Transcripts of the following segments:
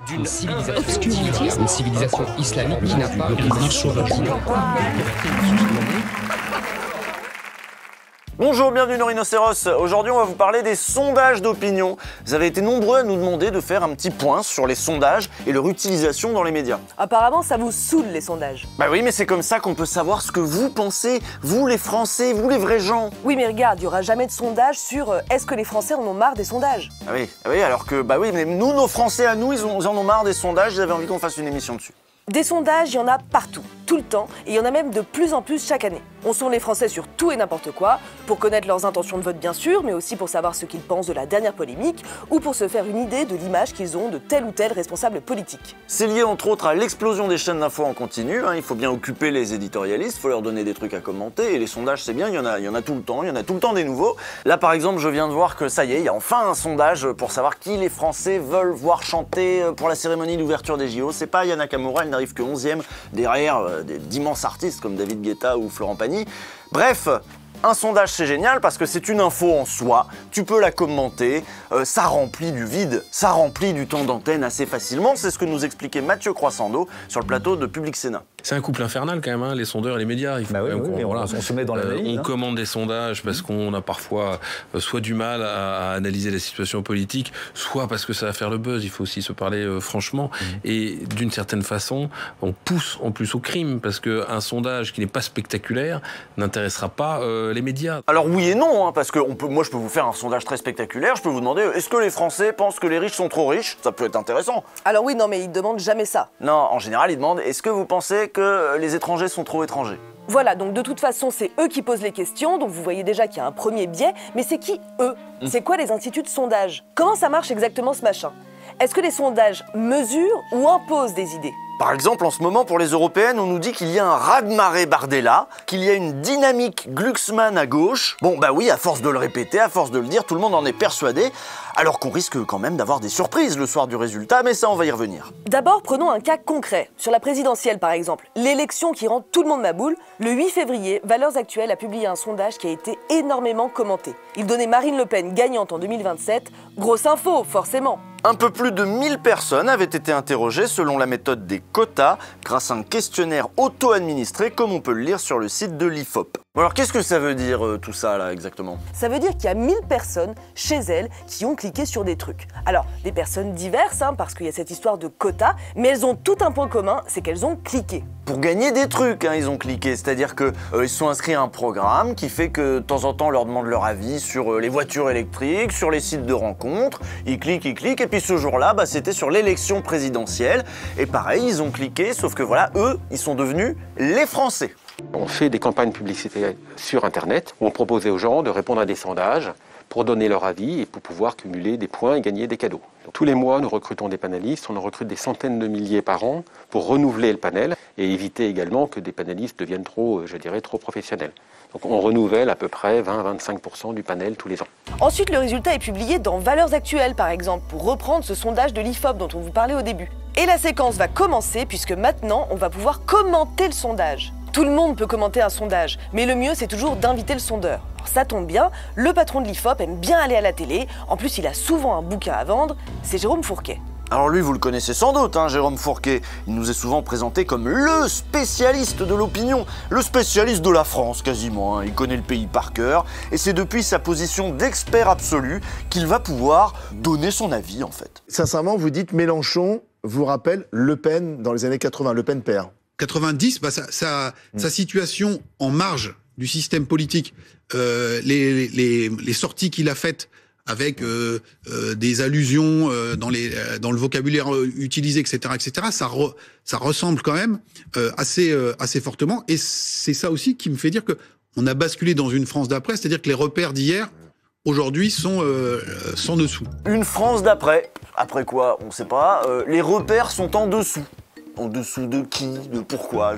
d'une civilisation une civilisation islamique qui n'a pas une marche sauvage. Bonjour, bienvenue dans Rhinocéros. Aujourd'hui, on va vous parler des sondages d'opinion. Vous avez été nombreux à nous demander de faire un petit point sur les sondages et leur utilisation dans les médias. Apparemment, ça vous saoule les sondages. Bah oui, mais c'est comme ça qu'on peut savoir ce que vous pensez, vous les Français, vous les vrais gens. Oui, mais regarde, il n'y aura jamais de sondage sur est-ce que les Français en ont marre des sondages. Ah oui, alors que, bah oui, mais nous, nos Français à nous, ils en ont marre des sondages, ils avaient envie qu'on fasse une émission dessus. Des sondages, il y en a partout, tout le temps, et il y en a même de plus en plus chaque année. On sonde les Français sur tout et n'importe quoi, pour connaître leurs intentions de vote bien sûr, mais aussi pour savoir ce qu'ils pensent de la dernière polémique, ou pour se faire une idée de l'image qu'ils ont de tel ou tel responsable politique. C'est lié entre autres à l'explosion des chaînes d'infos en continu, il faut bien occuper les éditorialistes, il faut leur donner des trucs à commenter, et les sondages c'est bien, il y en a tout le temps, il y en a tout le temps des nouveaux. Là par exemple, je viens de voir que ça y est, il y a enfin un sondage pour savoir qui les Français veulent voir chanter pour la cérémonie d'ouverture des JO. C'est pas Yana Nakamura, elle n'arrive que 11e, derrière d'immenses artistes comme David Guetta ou Florent Pagny. Bref, un sondage c'est génial parce que c'est une info en soi, tu peux la commenter, ça remplit du vide, ça remplit du temps d'antenne assez facilement, c'est ce que nous expliquait Mathieu Croissando sur le plateau de Public Sénat. C'est un couple infernal quand même, les sondeurs et les médias. Il faut on se met dans l'analyse. On commande des sondages parce qu'on a parfois soit du mal à analyser la situation politique, soit parce que ça va faire le buzz, il faut aussi se parler franchement. Et d'une certaine façon, on pousse en plus au crime parce qu'un sondage qui n'est pas spectaculaire n'intéressera pas les médias. Alors oui et non, parce que moi je peux vous faire un sondage très spectaculaire, je peux vous demander est-ce que les Français pensent que les riches sont trop riches? Ça peut être intéressant. Alors oui, non mais ils demandent jamais ça. Non, en général ils demandent est-ce que vous pensez que les étrangers sont trop étrangers? Voilà, donc de toute façon, c'est eux qui posent les questions, donc vous voyez déjà qu'il y a un premier biais, mais c'est qui eux? C'est quoi les instituts de sondage? Comment ça marche exactement ce machin? Est-ce que les sondages mesurent ou imposent des idées? Par exemple, en ce moment, pour les européennes, on nous dit qu'il y a un raz-de-marée Bardella, qu'il y a une dynamique Glucksmann à gauche. Bon, bah oui, à force de le répéter, à force de le dire, tout le monde en est persuadé, alors qu'on risque quand même d'avoir des surprises le soir du résultat, mais ça, on va y revenir. D'abord, prenons un cas concret. Sur la présidentielle, par exemple, l'élection qui rend tout le monde maboule, le 8 février, Valeurs Actuelles a publié un sondage qui a été énormément commenté. Il donnait Marine Le Pen gagnante en 2027. Grosse info, forcément. Un peu plus de 1000 personnes avaient été interrogées selon la méthode des quotas grâce à un questionnaire auto-administré comme on peut le lire sur le site de l'IFOP. Alors qu'est-ce que ça veut dire tout ça là exactement? Ça veut dire qu'il y a 1000 personnes chez elles qui ont cliqué sur des trucs. Alors des personnes diverses parce qu'il y a cette histoire de quotas, mais elles ont tout un point commun, c'est qu'elles ont cliqué. Pour gagner des trucs, ils ont cliqué, c'est-à-dire que ils sont inscrits à un programme qui fait que de temps en temps on leur demande leur avis sur les voitures électriques, sur les sites de rencontres, ils cliquent, et puis ce jour-là, c'était sur l'élection présidentielle, et pareil, ils ont cliqué, sauf que voilà, eux, ils sont devenus les Français. On fait des campagnes publicitaires sur Internet où on proposait aux gens de répondre à des sondages pour donner leur avis et pour pouvoir cumuler des points et gagner des cadeaux. Donc, tous les mois, nous recrutons des panélistes, on en recrute des centaines de milliers par an pour renouveler le panel et éviter également que des panélistes deviennent trop professionnels. Donc on renouvelle à peu près 20-25% du panel tous les ans. Ensuite, le résultat est publié dans Valeurs Actuelles, par exemple, pour reprendre ce sondage de l'IFOP dont on vous parlait au début. Et la séquence va commencer puisque maintenant, on va pouvoir commenter le sondage. Tout le monde peut commenter un sondage, mais le mieux, c'est toujours d'inviter le sondeur. Alors ça tombe bien, le patron de l'IFOP aime bien aller à la télé, en plus il a souvent un bouquin à vendre, c'est Jérôme Fourquet. Alors lui, vous le connaissez sans doute, Jérôme Fourquet. Il nous est souvent présenté comme le spécialiste de l'opinion, le spécialiste de la France quasiment. Il connaît le pays par cœur, et c'est depuis sa position d'expert absolu qu'il va pouvoir donner son avis en fait. Sincèrement, vous dites Mélenchon vous rappelle Le Pen dans les années 80, Le Pen père. 90, sa situation en marge du système politique, les sorties qu'il a faites avec des allusions dans le vocabulaire utilisé, etc., ça ressemble quand même assez fortement. Et c'est ça aussi qui me fait dire que on a basculé dans une France d'après, c'est-à-dire que les repères d'hier aujourd'hui sont sans dessous. Une France d'après. Après quoi, on ne sait pas. Les repères sont en dessous. En dessous de qui? De pourquoi?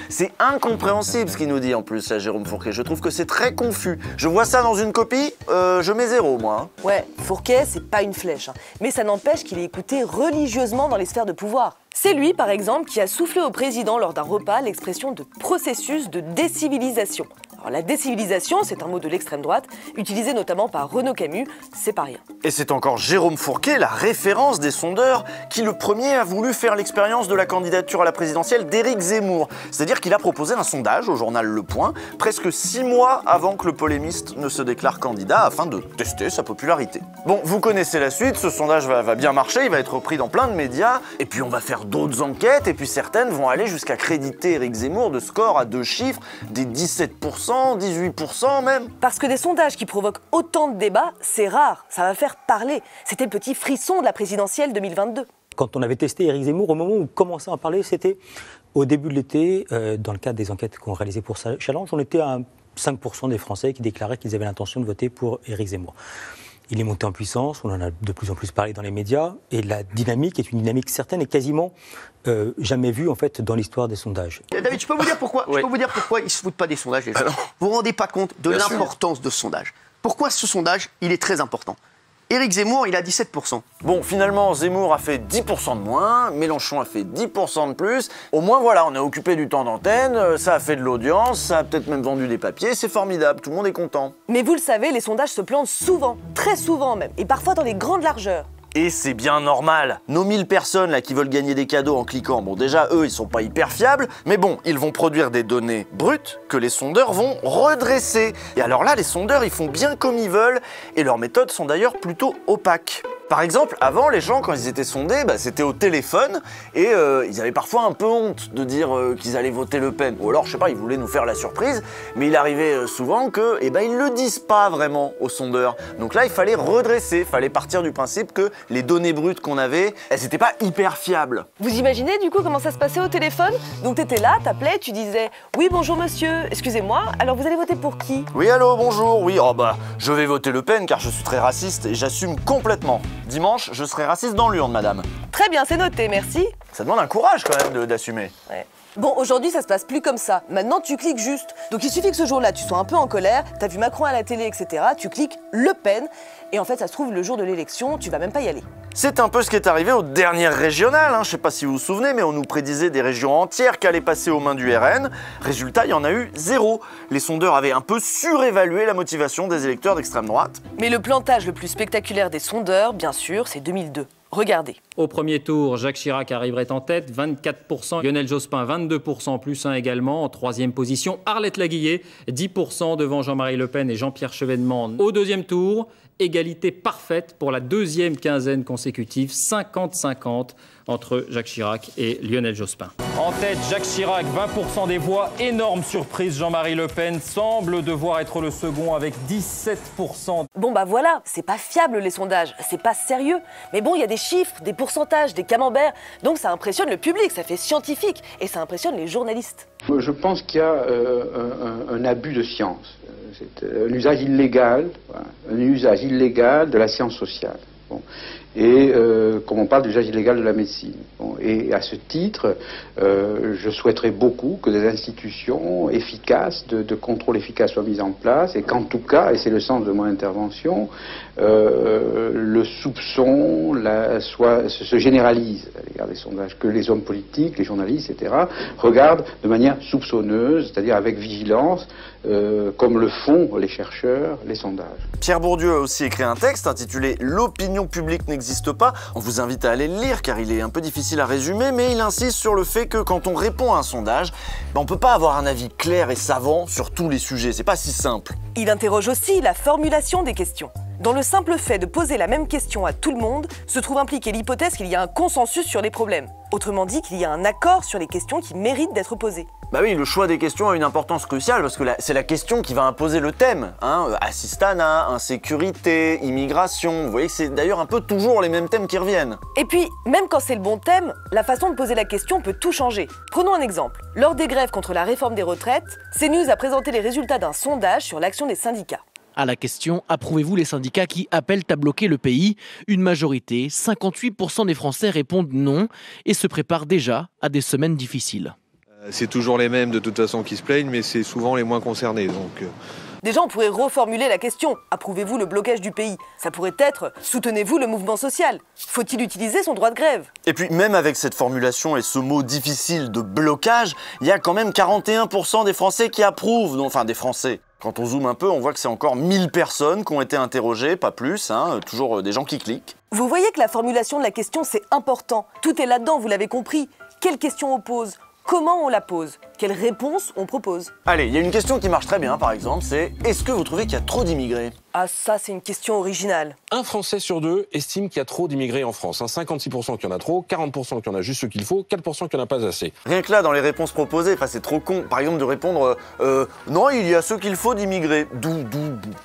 C'est incompréhensible ce qu'il nous dit en plus, à Jérôme Fourquet. Je trouve que c'est très confus. Je vois ça dans une copie, je mets 0, moi. Ouais, Fourquet, c'est pas une flèche. Mais ça n'empêche qu'il est écouté religieusement dans les sphères de pouvoir. C'est lui, par exemple, qui a soufflé au président lors d'un repas l'expression de processus de décivilisation. Alors, la décivilisation, c'est un mot de l'extrême droite, utilisé notamment par Renaud Camus, c'est pas rien. Et c'est encore Jérôme Fourquet, la référence des sondeurs, qui le premier a voulu faire l'expérience de la candidature à la présidentielle d'Éric Zemmour. C'est-à-dire qu'il a proposé un sondage au journal Le Point, presque 6 mois avant que le polémiste ne se déclare candidat, afin de tester sa popularité. Bon, vous connaissez la suite, ce sondage va bien marcher, il va être repris dans plein de médias, et puis on va faire d'autres enquêtes, et puis certaines vont aller jusqu'à créditer Éric Zemmour de scores à 2 chiffres, des 17%, 18% même. Parce que des sondages qui provoquent autant de débats, c'est rare, ça va faire parler. C'était le petit frisson de la présidentielle 2022. Quand on avait testé Éric Zemmour, au moment où on commençait à en parler, c'était au début de l'été, dans le cadre des enquêtes qu'on réalisait pour Challenge, on était à 5% des Français qui déclaraient qu'ils avaient l'intention de voter pour Éric Zemmour. Il est monté en puissance, on en a de plus en plus parlé dans les médias, et la dynamique est une dynamique certaine et quasiment jamais vue en fait dans l'histoire des sondages. David, je peux vous dire pourquoi ils ne se foutent pas des sondages, les gens. Vous ne vous rendez pas compte de l'importance de ce sondage. Pourquoi ce sondage, il est très important? Éric Zemmour, il a 17%. Bon, finalement, Zemmour a fait 10% de moins, Mélenchon a fait 10% de plus. Au moins, voilà, on a occupé du temps d'antenne, ça a fait de l'audience, ça a peut-être même vendu des papiers, c'est formidable, tout le monde est content. Mais vous le savez, les sondages se plantent souvent, très souvent même, et parfois dans les grandes largeurs. Et c'est bien normal. Nos 1000 personnes là qui veulent gagner des cadeaux en cliquant, bon déjà eux ils sont pas hyper fiables, mais bon, ils vont produire des données brutes que les sondeurs vont redresser. Et alors là, les sondeurs ils font bien comme ils veulent, et leurs méthodes sont d'ailleurs plutôt opaques. Par exemple, avant, les gens, quand ils étaient sondés, c'était au téléphone et ils avaient parfois un peu honte de dire qu'ils allaient voter Le Pen. Ou alors, je sais pas, ils voulaient nous faire la surprise, mais il arrivait souvent que, ils le disent pas vraiment aux sondeurs. Donc là, il fallait redresser, il fallait partir du principe que les données brutes qu'on avait, elles étaient pas hyper fiables. Vous imaginez du coup comment ça se passait au téléphone? Donc t'étais là, t'appelais, tu disais « Oui, bonjour monsieur, excusez-moi, alors vous allez voter pour qui ?» Oui, allô, bonjour, oui, je vais voter Le Pen car je suis très raciste et j'assume complètement. Dimanche, je serai raciste dans l'urne, madame. Très bien, c'est noté, merci. Ça demande un courage quand même d'assumer. Ouais. Bon, aujourd'hui, ça se passe plus comme ça. Maintenant, tu cliques juste. Donc, il suffit que ce jour-là, tu sois un peu en colère, t'as vu Macron à la télé, etc. Tu cliques Le Pen, et en fait, ça se trouve, le jour de l'élection, tu vas même pas y aller. C'est un peu ce qui est arrivé aux dernières régionales, je sais pas si vous vous souvenez, mais on nous prédisait des régions entières qui allaient passer aux mains du RN. Résultat, il y en a eu 0. Les sondeurs avaient un peu surévalué la motivation des électeurs d'extrême droite. Mais le plantage le plus spectaculaire des sondeurs, bien sûr, c'est 2002. Regardez. Au premier tour, Jacques Chirac arriverait en tête, 24%. Lionel Jospin, 22% plus 1 également. En troisième position, Arlette Laguillet, 10% devant Jean-Marie Le Pen et Jean-Pierre Chevènement. Au deuxième tour, égalité parfaite pour la deuxième quinzaine consécutive, 50-50 entre Jacques Chirac et Lionel Jospin. En tête, Jacques Chirac, 20% des voix. Énorme surprise, Jean-Marie Le Pen semble devoir être le second avec 17%. Bon voilà, c'est pas fiable les sondages, c'est pas sérieux. Mais bon, il y a des chiffres, des pourcentages, des camemberts, donc ça impressionne le public, ça fait scientifique, et ça impressionne les journalistes. Je pense qu'il y a un abus de science. C'est un usage illégal, de la science sociale. Bon. Et comme on parle d'usage illégal de la médecine. Bon. Et à ce titre, je souhaiterais beaucoup que des institutions efficaces, de contrôle efficace soient mises en place, et qu'en tout cas, et c'est le sens de mon intervention, le soupçon se généralise à l'égard des sondages, que les hommes politiques, les journalistes, etc., regardent de manière soupçonneuse, c'est-à-dire avec vigilance, comme le font les chercheurs, les sondages. Pierre Bourdieu a aussi écrit un texte intitulé « L'opinion publique n'existe pas ». On vous invite à aller le lire car il est un peu difficile à résumer, mais il insiste sur le fait que quand on répond à un sondage, on peut pas avoir un avis clair et savant sur tous les sujets, c'est pas si simple. Il interroge aussi la formulation des questions. Dans le simple fait de poser la même question à tout le monde, se trouve impliquer l'hypothèse qu'il y a un consensus sur les problèmes. Autrement dit, qu'il y a un accord sur les questions qui méritent d'être posées. Bah oui, le choix des questions a une importance cruciale parce que c'est la question qui va imposer le thème. Assistanat, insécurité, immigration. Vous voyez que c'est d'ailleurs un peu toujours les mêmes thèmes qui reviennent. Et puis, même quand c'est le bon thème, la façon de poser la question peut tout changer. Prenons un exemple. Lors des grèves contre la réforme des retraites, CNews a présenté les résultats d'un sondage sur l'action des syndicats. À la question « Approuvez-vous les syndicats qui appellent à bloquer le pays ?», une majorité, 58% des Français répondent non et se préparent déjà à des semaines difficiles. C'est toujours les mêmes de toute façon qui se plaignent, mais c'est souvent les moins concernés. Donc Déjà, on pourrait reformuler la question. Approuvez-vous le blocage du pays? Ça pourrait être soutenez-vous le mouvement social? Faut-il utiliser son droit de grève? Et puis même avec cette formulation et ce mot difficile de blocage, il y a quand même 41% des Français qui approuvent, enfin des Français. Quand on zoome un peu, on voit que c'est encore 1000 personnes qui ont été interrogées, pas plus, hein, toujours des gens qui cliquent. Vous voyez que la formulation de la question, c'est important. Tout est là-dedans, vous l'avez compris. Quelle question on pose? Comment on la pose? Quelle réponse on propose? Allez, il y a une question qui marche très bien, par exemple, c'est « Est-ce que vous trouvez qu'il y a trop d'immigrés ?» Ah, ça, c'est une question originale. Un Français sur deux estime qu'il y a trop d'immigrés en France. 56% qu'il y en a trop, 40% qu'il y en a juste ce qu'il faut, 4% qu'il n'y en a pas assez. Rien que là, dans les réponses proposées, c'est trop con, par exemple, de répondre non, il y a ce qu'il faut d'immigrés.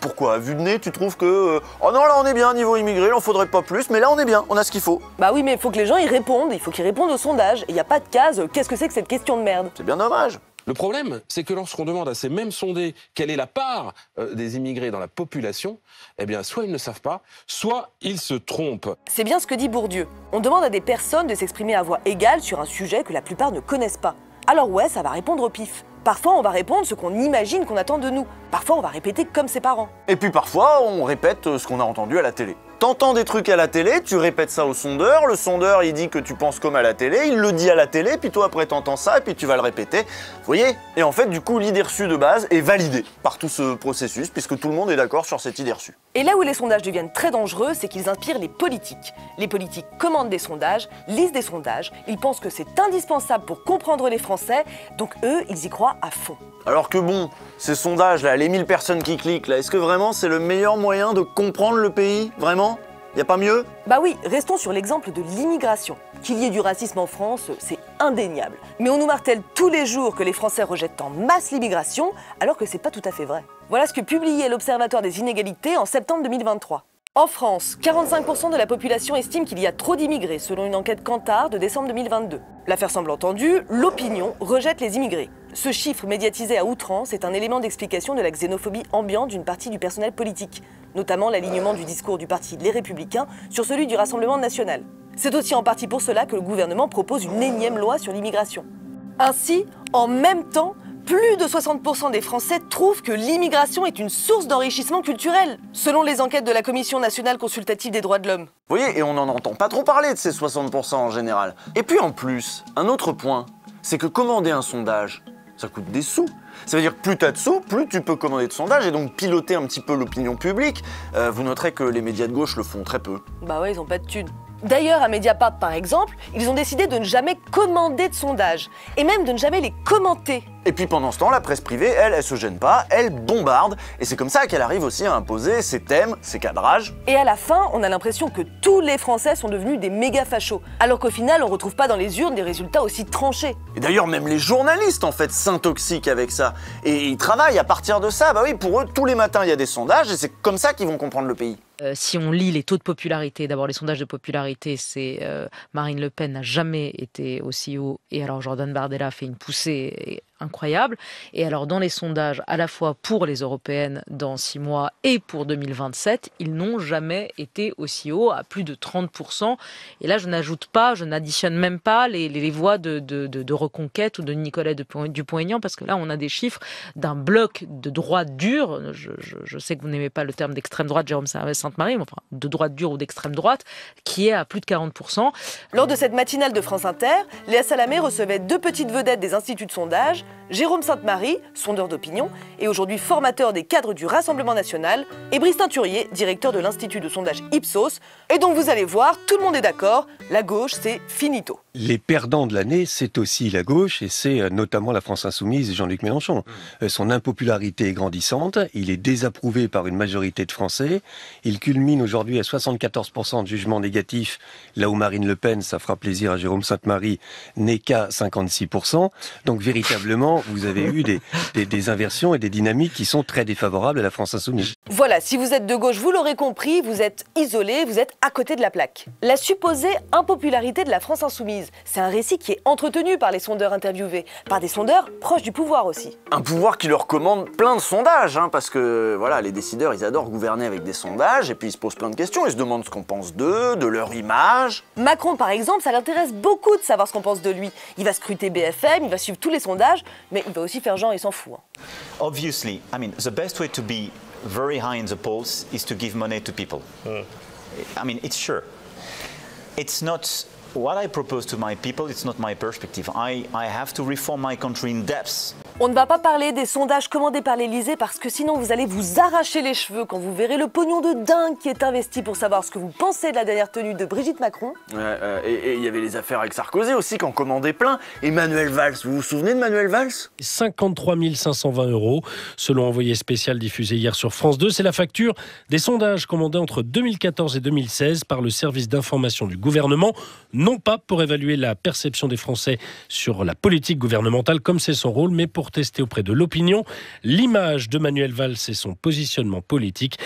Pourquoi? Vu de nez, tu trouves que oh non, là on est bien niveau immigré, il en faudrait pas plus, mais là on est bien, on a ce qu'il faut. Bah oui, mais il faut que les gens y répondent, il faut qu'ils répondent au sondage. Il n'y a pas de case, qu'est-ce que c'est que cette question de merde? C'est bien dommage. Le problème, c'est que lorsqu'on demande à ces mêmes sondés quelle est la part des immigrés dans la population, eh bien, soit ils ne savent pas, soit ils se trompent. C'est bien ce que dit Bourdieu. On demande à des personnes de s'exprimer à voix égale sur un sujet que la plupart ne connaissent pas. Alors ouais, ça va répondre au pif. Parfois, on va répondre ce qu'on imagine qu'on attend de nous. Parfois, on va répéter comme ses parents. Et puis parfois, on répète ce qu'on a entendu à la télé. T'entends des trucs à la télé, tu répètes ça au sondeur, le sondeur il dit que tu penses comme à la télé, il le dit à la télé, puis toi après t'entends ça et puis tu vas le répéter. Vous voyez? Et en fait du coup l'idée reçue de base est validée par tout ce processus puisque tout le monde est d'accord sur cette idée reçue. Et là où les sondages deviennent très dangereux, c'est qu'ils inspirent les politiques. Les politiques commandent des sondages, lisent des sondages, ils pensent que c'est indispensable pour comprendre les Français, donc eux, ils y croient à fond. Alors que bon, ces sondages là, les 1000 personnes qui cliquent là, est-ce que vraiment c'est le meilleur moyen de comprendre le pays? Vraiment? Y a pas mieux? Bah oui, restons sur l'exemple de l'immigration. Qu'il y ait du racisme en France, c'est indéniable. Mais on nous martèle tous les jours que les Français rejettent en masse l'immigration, alors que c'est pas tout à fait vrai. Voilà ce que publiait l'Observatoire des inégalités en septembre 2023. En France, 45% de la population estime qu'il y a trop d'immigrés, selon une enquête Kantar de décembre 2022. L'affaire semble entendue, l'opinion rejette les immigrés. Ce chiffre médiatisé à outrance est un élément d'explication de la xénophobie ambiante d'une partie du personnel politique, notamment l'alignement du discours du parti Les Républicains sur celui du Rassemblement national. C'est aussi en partie pour cela que le gouvernement propose une énième loi sur l'immigration. Ainsi, en même temps, plus de 60% des Français trouvent que l'immigration est une source d'enrichissement culturel, selon les enquêtes de la Commission nationale consultative des droits de l'homme. Vous voyez, et on n'en entend pas trop parler de ces 60% en général. Et puis en plus, un autre point, c'est que commander un sondage, ça coûte des sous. Ça veut dire que plus tu as de sous, plus tu peux commander de sondages et donc piloter un petit peu l'opinion publique. Vous noterez que les médias de gauche le font très peu. Bah ouais, ils ont pas de thunes. D'ailleurs, à Mediapart, par exemple, ils ont décidé de ne jamais commander de sondages, et même de ne jamais les commenter. Et puis pendant ce temps, la presse privée, elle se gêne pas, elle bombarde, et c'est comme ça qu'elle arrive aussi à imposer ses thèmes, ses cadrages. Et à la fin, on a l'impression que tous les Français sont devenus des méga fachos, alors qu'au final, on retrouve pas dans les urnes des résultats aussi tranchés. Et d'ailleurs, même les journalistes, en fait, s'intoxiquent avec ça. Et ils travaillent à partir de ça. Bah oui, pour eux, tous les matins, il y a des sondages, et c'est comme ça qu'ils vont comprendre le pays. Si on lit les taux de popularité, d'abord les sondages de popularité, c'est Marine Le Pen n'a jamais été aussi haut, et alors Jordan Bardella fait une poussée incroyable. Et alors dans les sondages, à la fois pour les européennes dans 6 mois et pour 2027, ils n'ont jamais été aussi hauts, à plus de 30%. Et là, je n'ajoute pas, je n'additionne même pas les voix de Reconquête ou de Nicolas Dupont-Aignan, parce que là, on a des chiffres d'un bloc de droite dure. Je sais que vous n'aimez pas le terme d'extrême droite, Jérôme Sainte-Marie, mais enfin, de droite dure ou d'extrême droite, qui est à plus de 40%. Lors de cette matinale de France Inter, Léa Salamé recevait 2 petites vedettes des instituts de sondage, Jérôme Sainte-Marie, sondeur d'opinion, et aujourd'hui formateur des cadres du Rassemblement national, et Brice Teinturier, directeur de l'institut de sondage Ipsos. Et donc vous allez voir, tout le monde est d'accord, la gauche c'est finito. Les perdants de l'année, c'est aussi la gauche, et c'est notamment la France Insoumise et Jean-Luc Mélenchon. Son impopularité est grandissante, il est désapprouvé par une majorité de Français, il culmine aujourd'hui à 74% de jugements négatifs, là où Marine Le Pen, ça fera plaisir à Jérôme Sainte-Marie, n'est qu'à 56%. Donc véritablement, vous avez eu des inversions et des dynamiques qui sont très défavorables à la France Insoumise. Voilà, si vous êtes de gauche, vous l'aurez compris, vous êtes isolé, vous êtes à côté de la plaque. La supposée impopularité de la France Insoumise, c'est un récit qui est entretenu par les sondeurs interviewés, par des sondeurs proches du pouvoir aussi. Un pouvoir qui leur commande plein de sondages, parce que voilà, les décideurs, ils adorent gouverner avec des sondages, et puis ils se posent plein de questions, ils se demandent ce qu'on pense d'eux, de leur image. Macron, par exemple, ça l'intéresse beaucoup de savoir ce qu'on pense de lui. Il va scruter BFM, il va suivre tous les sondages, Mais il va aussi faire genre, il s'en fout. Obviously, I mean, the best way to be very high in the polls is to give money to people. I mean, it's sure. It's not what I propose to my people, it's not my perspective. I have to reform my country in depth. On ne va pas parler des sondages commandés par l'Élysée parce que sinon vous allez vous arracher les cheveux quand vous verrez le pognon de dingue qui est investi pour savoir ce que vous pensez de la dernière tenue de Brigitte Macron. Et il y avait les affaires avec Sarkozy aussi qui en commandaient plein. Et Manuel Valls, vous vous souvenez de Manuel Valls ? 53 520 €, selon Envoyé spécial diffusé hier sur France 2. C'est la facture des sondages commandés entre 2014 et 2016 par le service d'information du gouvernement, non pas pour évaluer la perception des Français sur la politique gouvernementale comme c'est son rôle, mais pour tester auprès de l'opinion l'image de Manuel Valls et son positionnement politique.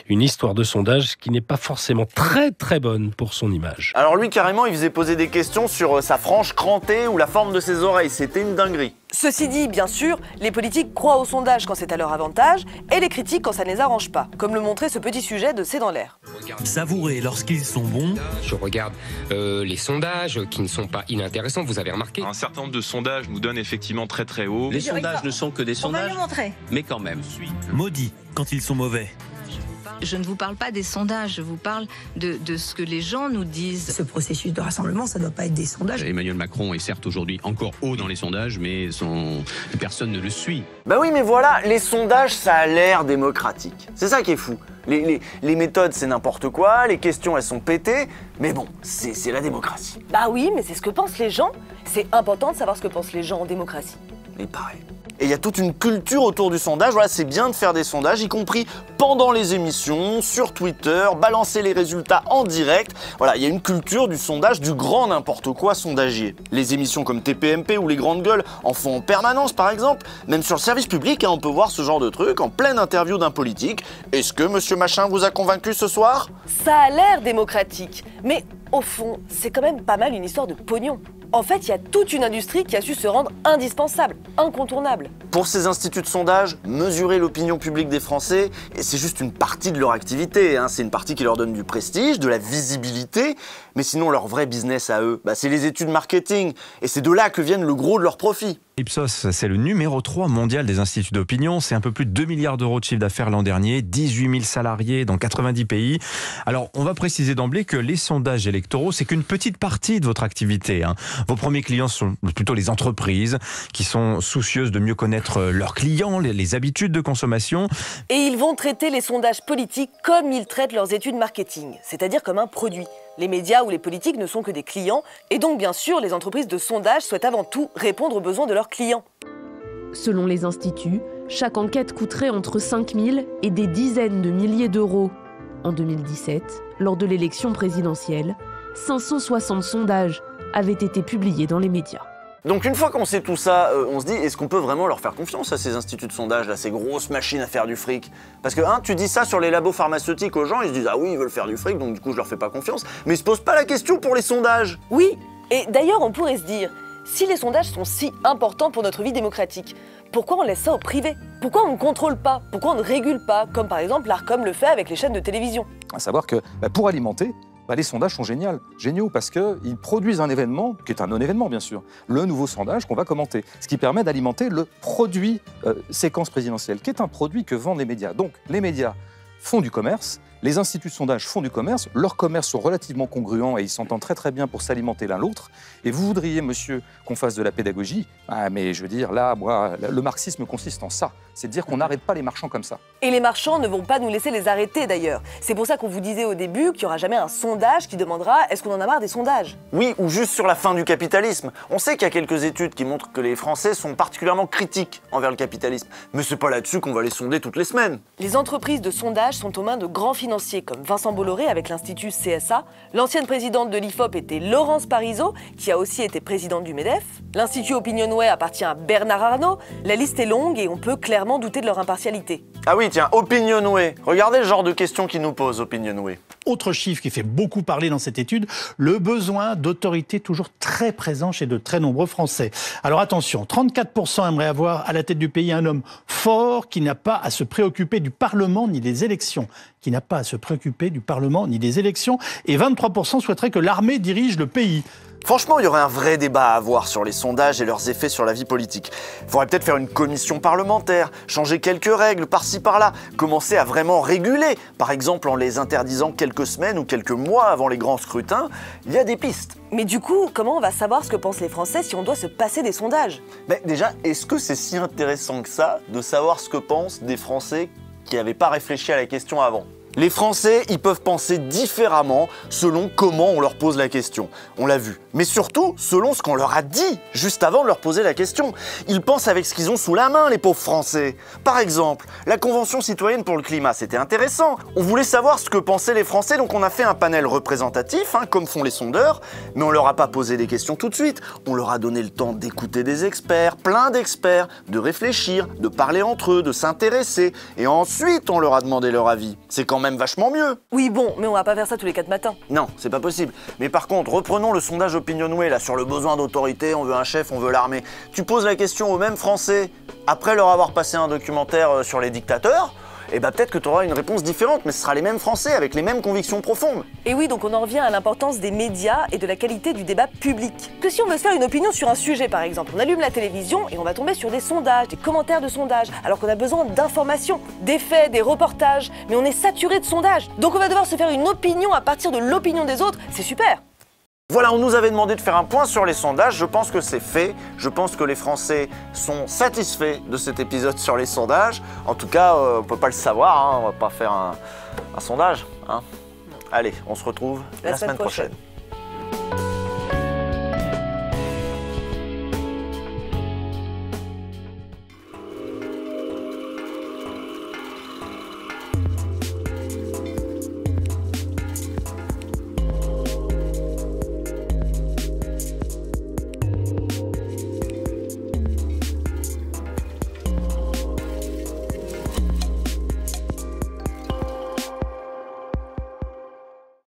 Une histoire de sondage qui n'est pas forcément très très bonne pour son image. Alors lui, carrément, il faisait poser des questions sur sa frange crantée ou la forme de ses oreilles. C'était une dinguerie. Ceci dit, bien sûr, les politiques croient aux sondages quand c'est à leur avantage et les critiquent quand ça ne les arrange pas, comme le montrait ce petit sujet de C'est dans l'air. Savourer lorsqu'ils sont bons. Je regarde les sondages qui ne sont pas inintéressants, vous avez remarqué. Un certain nombre de sondages nous donnent effectivement très très haut. Les sondages ne sont que des sondages, mais quand même. Maudit quand ils sont mauvais. Je ne vous parle pas des sondages, je vous parle de ce que les gens nous disent. Ce processus de rassemblement, ça ne doit pas être des sondages. Emmanuel Macron est certes aujourd'hui encore haut dans les sondages, mais personne ne le suit. Bah oui, mais voilà, les sondages, ça a l'air démocratique. C'est ça qui est fou. Les méthodes, c'est n'importe quoi, les questions, elles sont pétées, mais bon, c'est la démocratie. Bah oui, mais c'est ce que pensent les gens. C'est important de savoir ce que pensent les gens en démocratie. Mais pareil. Et il y a toute une culture autour du sondage. Voilà, c'est bien de faire des sondages, y compris pendant les émissions, sur Twitter, balancer les résultats en direct. Voilà, il y a une culture du sondage, du grand n'importe quoi sondagier. Les émissions comme TPMP ou les grandes gueules en font en permanence, par exemple. Même sur le service public, on peut voir ce genre de truc en pleine interview d'un politique. Est-ce que Monsieur Machin vous a convaincu ce soir ? Ça a l'air démocratique, mais au fond, c'est quand même pas mal une histoire de pognon. En fait, il y a toute une industrie qui a su se rendre indispensable, incontournable. Pour ces instituts de sondage, mesurer l'opinion publique des Français, c'est juste une partie de leur activité. C'est une partie qui leur donne du prestige, de la visibilité. Mais sinon, leur vrai business à eux, c'est les études marketing. Et c'est de là que viennent le gros de leurs profits. Ipsos, c'est le numéro 3 mondial des instituts d'opinion. C'est un peu plus de 2 milliards d'euros de chiffre d'affaires l'an dernier, 18 000 salariés dans 90 pays. Alors, on va préciser d'emblée que les sondages électoraux, c'est qu'une petite partie de votre activité. Vos premiers clients sont plutôt les entreprises qui sont soucieuses de mieux connaître leurs clients, les habitudes de consommation. Et ils vont traiter les sondages politiques comme ils traitent leurs études marketing, c'est-à-dire comme un produit. Les médias ou les politiques ne sont que des clients, et donc bien sûr, les entreprises de sondage souhaitent avant tout répondre aux besoins de leurs clients. Selon les instituts, chaque enquête coûterait entre 5 000 et des dizaines de milliers d'euros. En 2017, lors de l'élection présidentielle, 560 sondages avaient été publiés dans les médias. Donc une fois qu'on sait tout ça, on se dit, est-ce qu'on peut vraiment leur faire confiance à ces instituts de sondage, là, ces grosses machines à faire du fric ? Parce que, tu dis ça sur les labos pharmaceutiques aux gens, ils se disent, ah oui, ils veulent faire du fric, donc du coup je leur fais pas confiance. Mais ils se posent pas la question pour les sondages. Oui, et d'ailleurs on pourrait se dire, si les sondages sont si importants pour notre vie démocratique, pourquoi on laisse ça au privé ? Pourquoi on ne contrôle pas ? Pourquoi on ne régule pas ? Comme par exemple l'Arcom le fait avec les chaînes de télévision. À savoir que pour alimenter, les sondages sont géniaux parce qu'ils produisent un événement, qui est un non-événement bien sûr, le nouveau sondage qu'on va commenter, ce qui permet d'alimenter le produit séquence présidentielle, qui est un produit que vendent les médias. Donc les médias font du commerce, les instituts de sondage font du commerce, leurs commerces sont relativement congruents et ils s'entendent très très bien pour s'alimenter l'un l'autre. Et vous voudriez, monsieur, qu'on fasse de la pédagogie, mais je veux dire, là, moi, le marxisme consiste en ça, c'est de dire qu'on n'arrête pas les marchands comme ça. Et les marchands ne vont pas nous laisser les arrêter d'ailleurs. C'est pour ça qu'on vous disait au début qu'il n'y aura jamais un sondage qui demandera « est-ce qu'on en a marre des sondages ?» Oui, ou juste sur la fin du capitalisme. On sait qu'il y a quelques études qui montrent que les Français sont particulièrement critiques envers le capitalisme. Mais c'est pas là-dessus qu'on va les sonder toutes les semaines. Les entreprises de sondage sont aux mains de grands financiers comme Vincent Bolloré avec l'Institut CSA. L'ancienne présidente de l'IFOP était Laurence Parisot, qui a aussi été présidente du MEDEF. L'Institut Opinionway appartient à Bernard Arnault. La liste est longue et on peut clairement douter de leur impartialité. Ah oui, tiens, Opinionway. Regardez le genre de questions qu'ils nous posent, Opinionway. Autre chiffre qui fait beaucoup parler dans cette étude, le besoin d'autorité toujours très présent chez de très nombreux Français. Alors attention, 34% aimeraient avoir à la tête du pays un homme fort qui n'a pas à se préoccuper du Parlement ni des élections. Qui n'a pas à se préoccuper du Parlement ni des élections. Et 23% souhaiteraient que l'armée dirige le pays. Franchement, il y aurait un vrai débat à avoir sur les sondages et leurs effets sur la vie politique. Il faudrait peut-être faire une commission parlementaire, changer quelques règles par-ci par-là, commencer à vraiment réguler, par exemple en les interdisant quelques semaines ou quelques mois avant les grands scrutins. Il y a des pistes. Mais du coup, comment on va savoir ce que pensent les Français si on doit se passer des sondages? Mais déjà, est-ce que c'est si intéressant que ça de savoir ce que pensent des Français qui n'avaient pas réfléchi à la question avant? Les Français, ils peuvent penser différemment selon comment on leur pose la question. On l'a vu. Mais surtout, selon ce qu'on leur a dit juste avant de leur poser la question. Ils pensent avec ce qu'ils ont sous la main, les pauvres Français. Par exemple, la Convention citoyenne pour le climat, c'était intéressant. On voulait savoir ce que pensaient les Français, donc on a fait un panel représentatif, comme font les sondeurs, mais on leur a pas posé des questions tout de suite. On leur a donné le temps d'écouter des experts, plein d'experts, de réfléchir, de parler entre eux, de s'intéresser, et ensuite on leur a demandé leur avis. C'est quand même vachement mieux. Oui bon, mais on va pas faire ça tous les 4 matins. Non, c'est pas possible. Mais par contre, reprenons le sondage Opinionway là sur le besoin d'autorité, on veut un chef, on veut l'armée. Tu poses la question aux mêmes Français après leur avoir passé un documentaire sur les dictateurs, et peut-être que tu auras une réponse différente, mais ce sera les mêmes Français avec les mêmes convictions profondes. Et oui, donc on en revient à l'importance des médias et de la qualité du débat public. Que si on veut se faire une opinion sur un sujet par exemple, on allume la télévision et on va tomber sur des sondages, des commentaires de sondages, alors qu'on a besoin d'informations, des faits, des reportages, mais on est saturé de sondages. Donc on va devoir se faire une opinion à partir de l'opinion des autres, c'est super. Voilà, on nous avait demandé de faire un point sur les sondages, je pense que c'est fait. Je pense que les Français sont satisfaits de cet épisode sur les sondages. En tout cas, on peut pas le savoir, on va pas faire un sondage. Allez, on se retrouve la semaine prochaine.